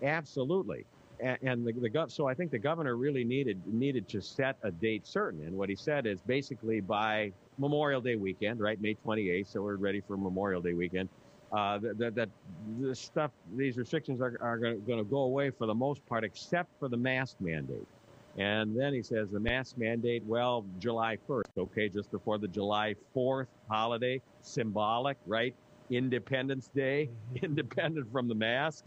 Absolutely. And so I think the governor really needed to set a date certain. And what he said is basically by Memorial Day weekend, right, May 28th, so we're ready for Memorial Day weekend, that this stuff, these restrictions are going to go away for the most part, except for the mask mandate. And then he says the mask mandate, well, July 1st, okay, just before the July 4th holiday, symbolic, right? Independence Day, independent from the mask,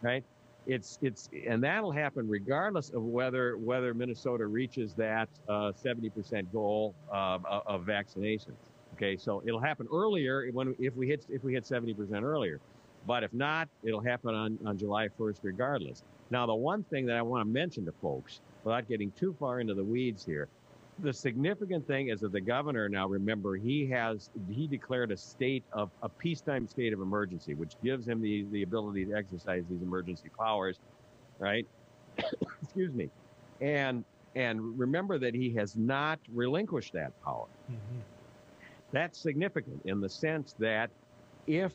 right? And that'll happen regardless of whether Minnesota reaches that 70% goal of vaccinations. Okay, so it'll happen earlier if we hit 70% earlier, but if not, it'll happen on July 1st regardless. Now, the one thing that I want to mention to folks, without getting too far into the weeds here, the significant thing is that the governor now, remember, he declared a peacetime state of emergency, which gives him the ability to exercise these emergency powers, right? Excuse me. And remember that he has not relinquished that power. Mm-hmm. That's significant in the sense that if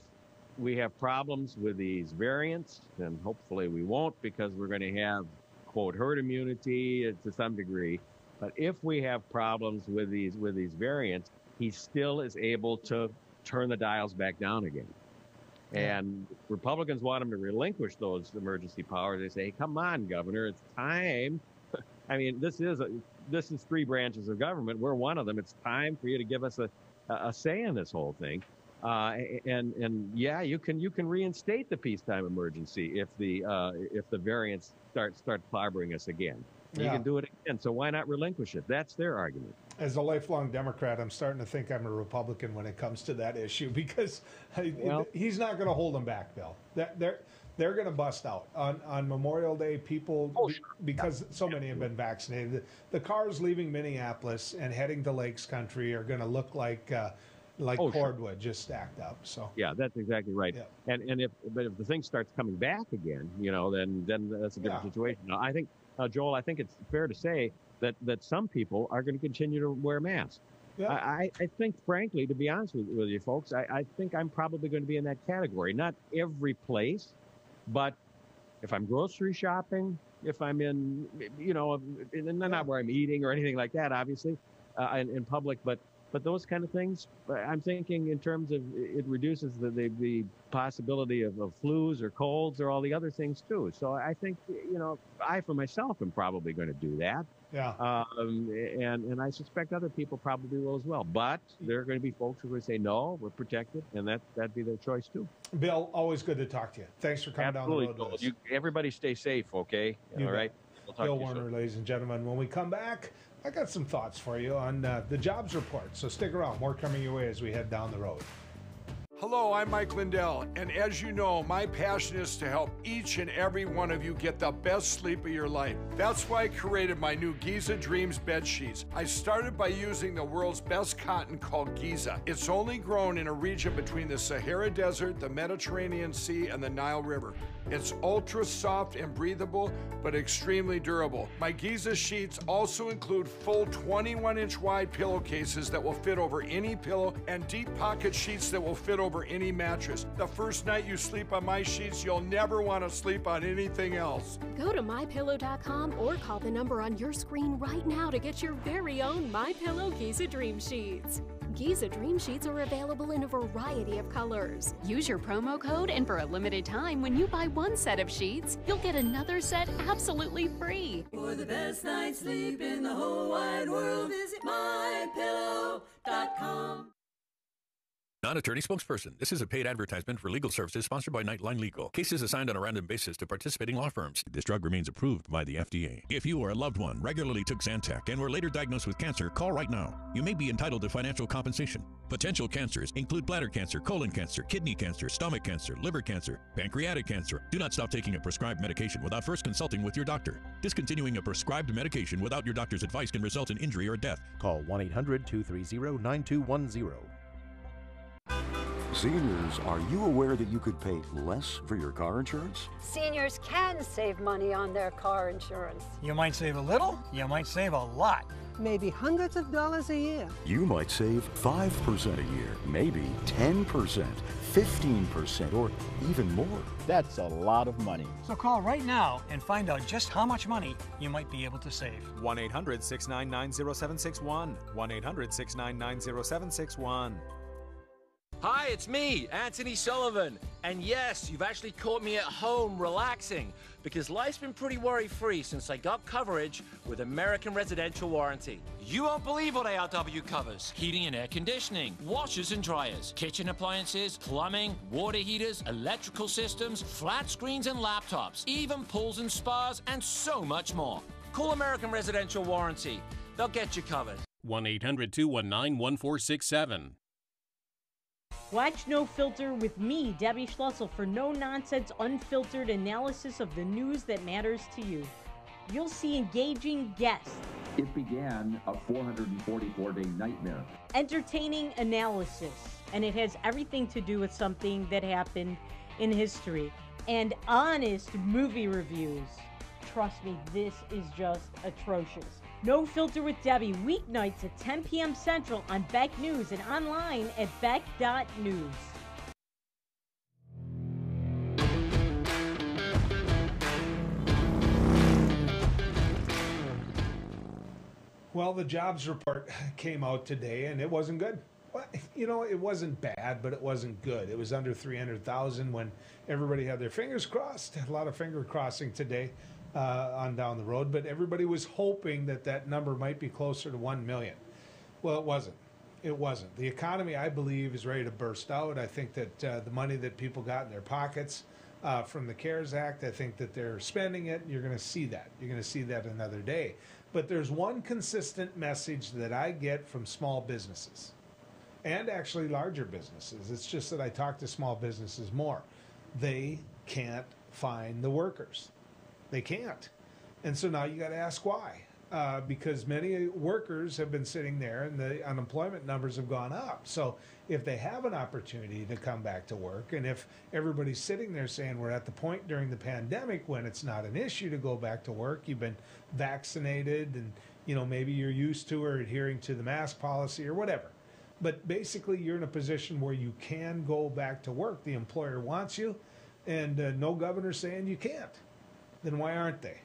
we have problems with these variants, and hopefully we won't because we're going to have, quote, herd immunity to some degree. But if we have problems with these variants, he still is able to turn the dials back down again. And Republicans want him to relinquish those emergency powers. They say, hey, come on, Governor, it's time. I mean, this is 3 branches of government. We're one of them. It's time for you to give us a say in this whole thing. And yeah, you can reinstate the peacetime emergency if the variants start clobbering us again. You can do it again. So why not relinquish it? That's their argument. As a lifelong Democrat, I'm starting to think I'm a Republican when it comes to that issue because he's not going to hold them back, Bill. They're going to bust out on Memorial Day. People, because so many have been vaccinated, the cars leaving Minneapolis and heading to Lakes Country are going to look like cordwood just stacked up. So yeah, that's exactly right. Yeah. And if the thing starts coming back again, then that's a different situation. Now, I think. Joel, I think it's fair to say that some people are going to continue to wear masks. Yeah. I think, frankly, to be honest with you folks, I think I'm probably going to be in that category. Not every place, but if I'm grocery shopping, if I'm in, not where I'm eating or anything like that, obviously, in public, but those kind of things, I'm thinking in terms of it reduces the possibility of flus or colds or all the other things too. So I think, I for myself am probably going to do that. Yeah. And I suspect other people probably will as well. But there are going to be folks who will say, no, we're protected, and that'd be their choice too. Bill, always good to talk to you. Thanks for coming down the road with us. Everybody stay safe, okay? All right. We'll talk Bill to you Werner, soon. Ladies and gentlemen. When we come back, I got some thoughts for you on the jobs report, so stick around. More coming your way as we head down the road. Hello, I'm Mike Lindell, and as you know, my passion is to help each and every one of you get the best sleep of your life. That's why I created my new Giza Dreams bed sheets. I started by using the world's best cotton called Giza. It's only grown in a region between the Sahara Desert, the Mediterranean Sea, and the Nile River. It's ultra soft and breathable, but extremely durable. My Giza sheets also include full 21-inch wide pillowcases that will fit over any pillow and deep pocket sheets that will fit over any mattress. The first night you sleep on my sheets, you'll never want to sleep on anything else. Go to MyPillow.com or call the number on your screen right now to get your very own MyPillow Giza Dream Sheets. Giza Dream Sheets are available in a variety of colors. Use your promo code, and for a limited time, when you buy one set of sheets, you'll get another set absolutely free. For the best night's sleep in the whole wide world, visit MyPillow.com. Non-attorney spokesperson. This is a paid advertisement for legal services sponsored by Nightline Legal. Cases assigned on a random basis to participating law firms. This drug remains approved by the FDA. If you or a loved one regularly took Zantac and were later diagnosed with cancer, call right now. You may be entitled to financial compensation. Potential cancers include bladder cancer, colon cancer, kidney cancer, stomach cancer, liver cancer, pancreatic cancer. Do not stop taking a prescribed medication without first consulting with your doctor. Discontinuing a prescribed medication without your doctor's advice can result in injury or death. Call 1-800-230-9210. Seniors, are you aware that you could pay less for your car insurance? Seniors can save money on their car insurance. You might save a little, you might save a lot. Maybe hundreds of dollars a year. You might save 5% a year, maybe 10%, 15%, or even more. That's a lot of money. So call right now and find out just how much money you might be able to save. 1-800-699-0761. 1-800-699-0761. Hi, it's me, Anthony Sullivan. And yes, you've actually caught me at home relaxing because life's been pretty worry-free since I got coverage with American Residential Warranty. You won't believe what ARW covers. Heating and air conditioning, washers and dryers, kitchen appliances, plumbing, water heaters, electrical systems, flat screens and laptops, even pools and spas, and so much more. Call American Residential Warranty. They'll get you covered. 1-800-219-1467. Watch No Filter with me, Debbie Schlussel, for no-nonsense, unfiltered analysis of the news that matters to you. You'll see engaging guests. It began a 444-day nightmare. Entertaining analysis. And it has everything to do with something that happened in history. And honest movie reviews. Trust me, this is just atrocious. No Filter with Debbie, weeknights at 10 p.m. Central on Beck News and online at beck.news. Well, the jobs report came out today, and it wasn't good. Well, you know, it wasn't bad, but it wasn't good. It was under 300,000 when everybody had their fingers crossed. A lot of finger crossing today. On down the road, but everybody was hoping that that number might be closer to 1 million. Well, it wasn't. It wasn't. The economy, I believe, is ready to burst out. I think that the money that people got in their pockets from the CARES Act, I think that they're spending it. You're going to see that. You're going to see that another day. But there's one consistent message that I get from small businesses and actually larger businesses. It's just that I talk to small businesses more. They can't find the workers. They can't. And so now you got to ask why. Because many workers have been sitting there and the unemployment numbers have gone up. So if they have an opportunity to come back to work, and if everybody's sitting there saying we're at the point during the pandemic when it's not an issue to go back to work, you've been vaccinated and, you know, maybe you're used to or adhering to the mask policy or whatever. But basically you're in a position where you can go back to work. The employer wants you and no governor's saying you can't. Then why aren't they?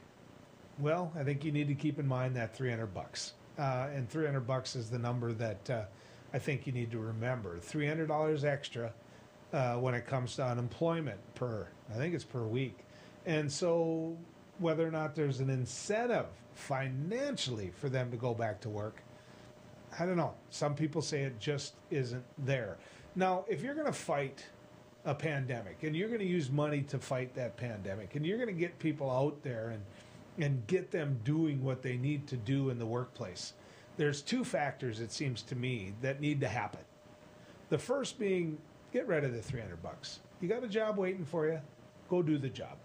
Well, I think you need to keep in mind that $300. And $300 is the number that I think you need to remember. $300 extra when it comes to unemployment I think it's per week. And so whether or not there's an incentive financially for them to go back to work, I don't know. Some people say it just isn't there. Now, if you're going to fight a pandemic and you're going to use money to fight that pandemic and you're going to get people out there and get them doing what they need to do in the workplace, there's two factors, it seems to me, that need to happen. The first being, get rid of the $300. You got a job waiting for you, go do the job.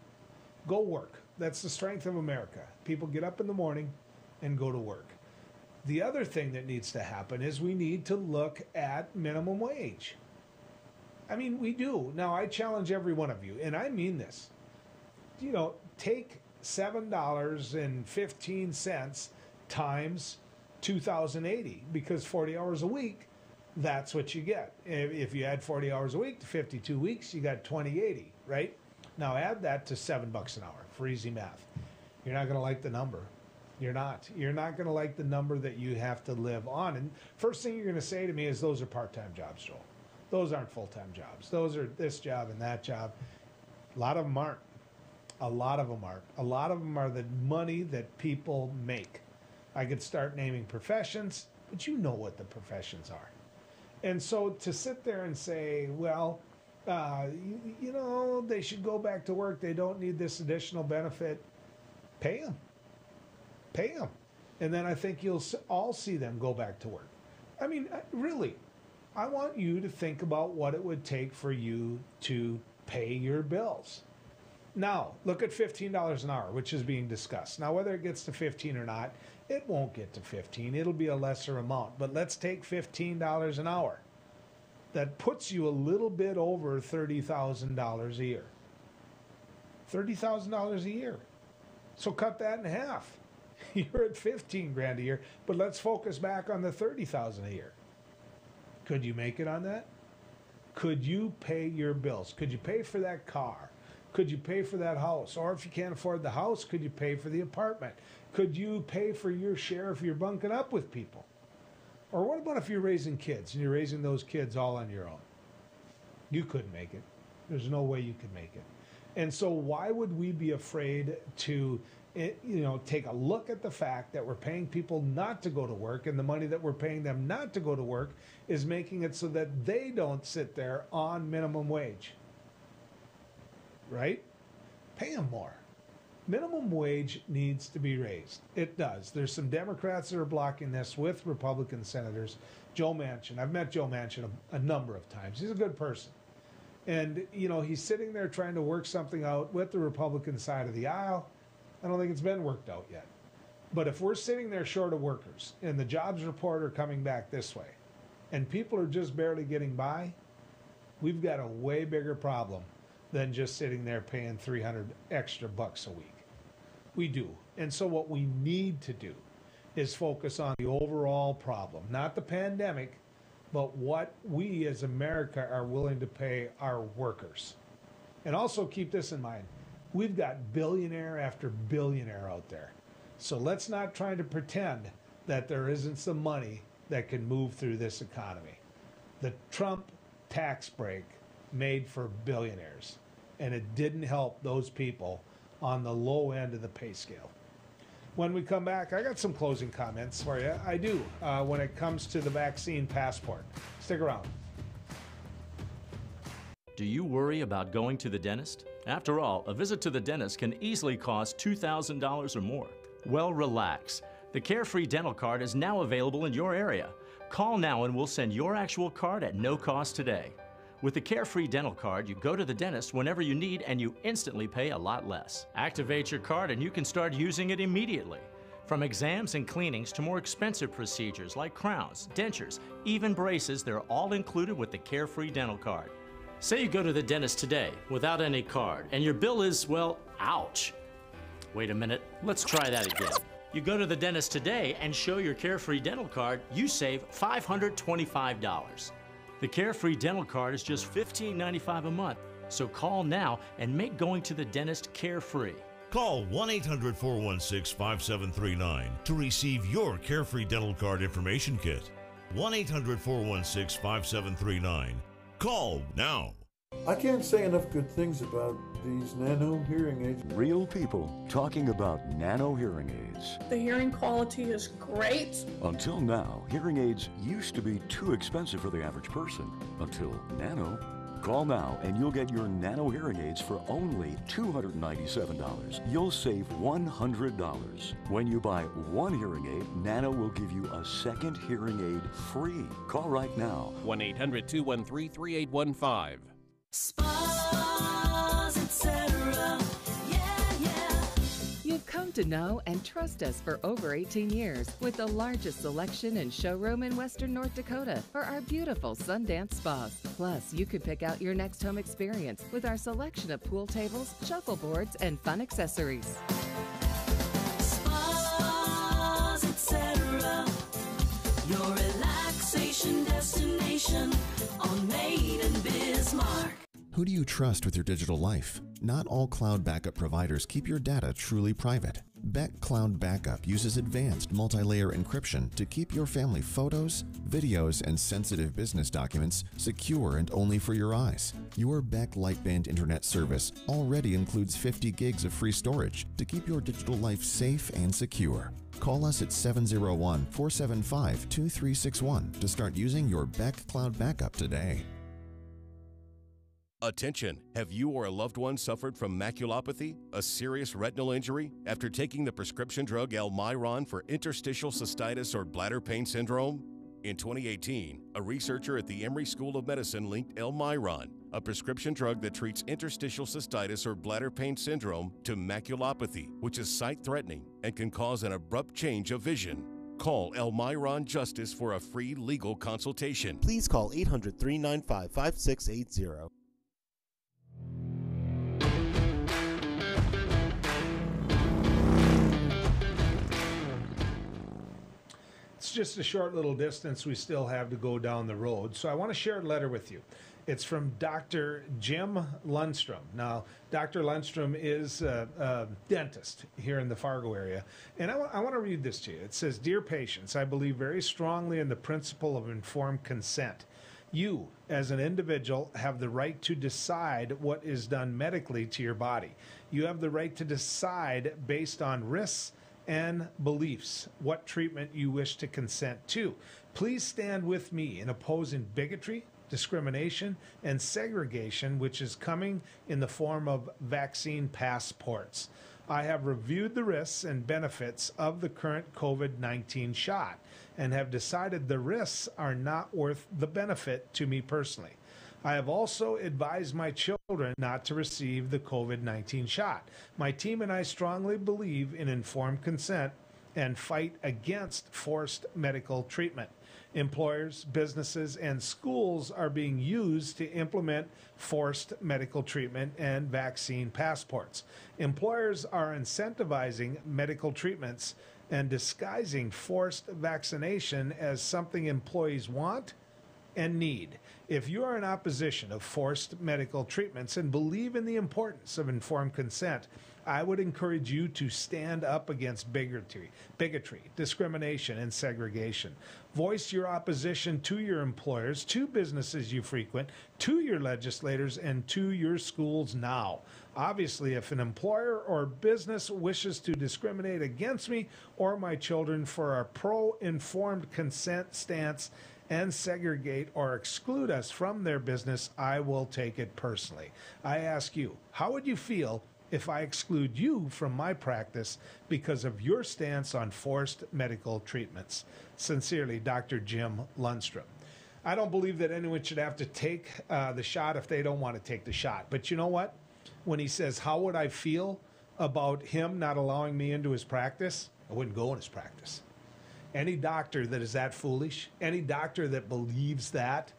Go work. That's the strength of America. People get up in the morning and go to work. The other thing that needs to happen is we need to look at minimum wage. I mean, we do. Now, I challenge every one of you, and I mean this. You know, take $7.15 times 2,080, because 40 hours a week, that's what you get. If you add 40 hours a week to 52 weeks, you got 2080, right? Now add that to $7 an hour for easy math. You're not going to like the number. You're not. You're not going to like the number that you have to live on. And first thing you're going to say to me is those are part-time jobs, Joel. Those aren't full-time jobs. Those are this job and that job. A lot of them aren't. A lot of them aren't. A lot of them are the money that people make. I could start naming professions, but you know what the professions are. And so to sit there and say, well, you know, they should go back to work. They don't need this additional benefit. Pay them. Pay them. And then I think you'll all see them go back to work. I mean, really, I want you to think about what it would take for you to pay your bills. Now, look at $15 an hour, which is being discussed. Now, whether it gets to 15 or not, it won't get to 15. It'll be a lesser amount. But let's take $15 an hour. that puts you a little bit over $30,000 a year. $30,000 a year. So cut that in half. You're at 15 grand a year, but let's focus back on the 30,000 a year. Could you make it on that? Could you pay your bills? Could you pay for that car? Could you pay for that house? Or if you can't afford the house, could you pay for the apartment? Could you pay for your share if you're bunking up with people? Or what about if you're raising kids and you're raising those kids all on your own? You couldn't make it. There's no way you could make it. And so why would we be afraid to, take a look at the fact that we're paying people not to go to work, and the money that we're paying them not to go to work is making it so that they don't sit there on minimum wage? Right? Pay them more. Minimum wage needs to be raised. It does. There's some Democrats that are blocking this with Republican senators. Joe Manchin. I've met Joe Manchin a number of times. He's a good person. And, he's sitting there trying to work something out with the Republican side of the aisle. I don't think it's been worked out yet. But if we're sitting there short of workers and the jobs report are coming back this way and people are just barely getting by, we've got a way bigger problem than just sitting there paying $300 extra bucks a week. We do. And so what we need to do is focus on the overall problem, not the pandemic, but what we as America are willing to pay our workers. And also keep this in mind. We've got billionaire after billionaire out there. So let's not try to pretend that there isn't some money that can move through this economy. The Trump tax break made for billionaires, and it didn't help those people on the low end of the pay scale. When we come back, I got some closing comments for you. I do, when it comes to the vaccine passport. Stick around. Do you worry about going to the dentist? After all, a visit to the dentist can easily cost $2,000 or more. Well, relax. The Carefree Dental Card is now available in your area. Call now and we'll send your actual card at no cost today. With the Carefree Dental Card, you go to the dentist whenever you need and you instantly pay a lot less. Activate your card and you can start using it immediately. From exams and cleanings to more expensive procedures like crowns, dentures, even braces, they're all included with the Carefree Dental Card. Say you go to the dentist today without any card and your bill is, well, ouch. Wait a minute, let's try that again. You go to the dentist today and show your Carefree Dental Card, you save $525. The Carefree Dental Card is just $15.95 a month, so call now and make going to the dentist carefree. Call 1-800-416-5739 to receive your Carefree Dental Card information kit. 1-800-416-5739. Call now. I can't say enough good things about these nano hearing aids. Real people talking about nano hearing aids. The hearing quality is great. Until now, hearing aids used to be too expensive for the average person. Until nano. Call now and you'll get your nano hearing aids for only $297. You'll save $100. When you buy one hearing aid, Nano will give you a second hearing aid free. Call right now. 1-800-213-3815. Spas, etc. You've come to know and trust us for over 18 years with the largest selection and showroom in Western North Dakota for our beautiful Sundance spas. Plus, you could pick out your next home experience with our selection of pool tables, shuffleboards, and fun accessories. Spas, etc. Your relaxation destination on Main and Bismarck. Who do you trust with your digital life? Not all cloud backup providers keep your data truly private. Beck Cloud Backup uses advanced multi-layer encryption to keep your family photos, videos, and sensitive business documents secure and only for your eyes. Your Beck Lightband Internet service already includes 50 gigs of free storage to keep your digital life safe and secure. Call us at 701-475-2361 to start using your Beck Cloud Backup today. Attention! Have you or a loved one suffered from maculopathy, a serious retinal injury, after taking the prescription drug Almiron for interstitial cystitis or bladder pain syndrome? In 2018, a researcher at the Emory School of Medicine linked Almiron, a prescription drug that treats interstitial cystitis or bladder pain syndrome, to maculopathy, which is sight-threatening and can cause an abrupt change of vision. Call Elmiron Justice for a free legal consultation. Please call 800-395-5680. It's just a short little distance we still have to go down the road, so I want to share a letter with you. It's from Dr. Jim Lundstrom. Now, Dr. Lundstrom is a dentist here in the Fargo area, and I want to read this to you. It says, "Dear patients, I believe very strongly in the principle of informed consent. You, as an individual, have the right to decide what is done medically to your body. You have the right to decide based on risks and beliefs what treatment you wish to consent to. Please stand with me in opposing bigotry, discrimination, and segregation, which is coming in the form of vaccine passports. I have reviewed the risks and benefits of the current COVID-19 shot and have decided the risks are not worth the benefit to me personally. I have also advised my children not to receive the COVID-19 shot. My team and I strongly believe in informed consent and fight against forced medical treatment. Employers, businesses, and schools are being used to implement forced medical treatment and vaccine passports. Employers are incentivizing medical treatments and disguising forced vaccination as something employees want and need. If you are in opposition of forced medical treatments and believe in the importance of informed consent, I would encourage you to stand up against bigotry, discrimination, and segregation. Voice your opposition to your employers, to businesses you frequent, to your legislators, and to your schools now. Obviously, if an employer or business wishes to discriminate against me or my children for our pro-informed consent stance and segregate or exclude us from their business, I will take it personally. I ask you, how would you feel if I exclude you from my practice because of your stance on forced medical treatments? Sincerely, Dr. Jim Lundstrom." I don't believe that anyone should have to take the shot if they don't want to take the shot. But you know what? When he says, how would I feel about him not allowing me into his practice? I wouldn't go in his practice. Any doctor that is that foolish, any doctor that believes that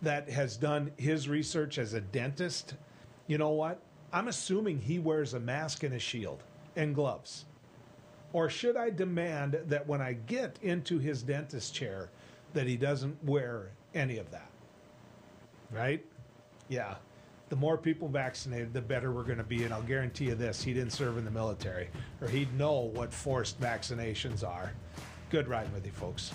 has done his research as a dentist, you know what? I'm assuming he wears a mask and a shield and gloves. Or should I demand that when I get into his dentist chair that he doesn't wear any of that? Right? Yeah. The more people vaccinated, the better we're going to be. And I'll guarantee you this, he didn't serve in the military, or he'd know what forced vaccinations are. Good riding with you, folks.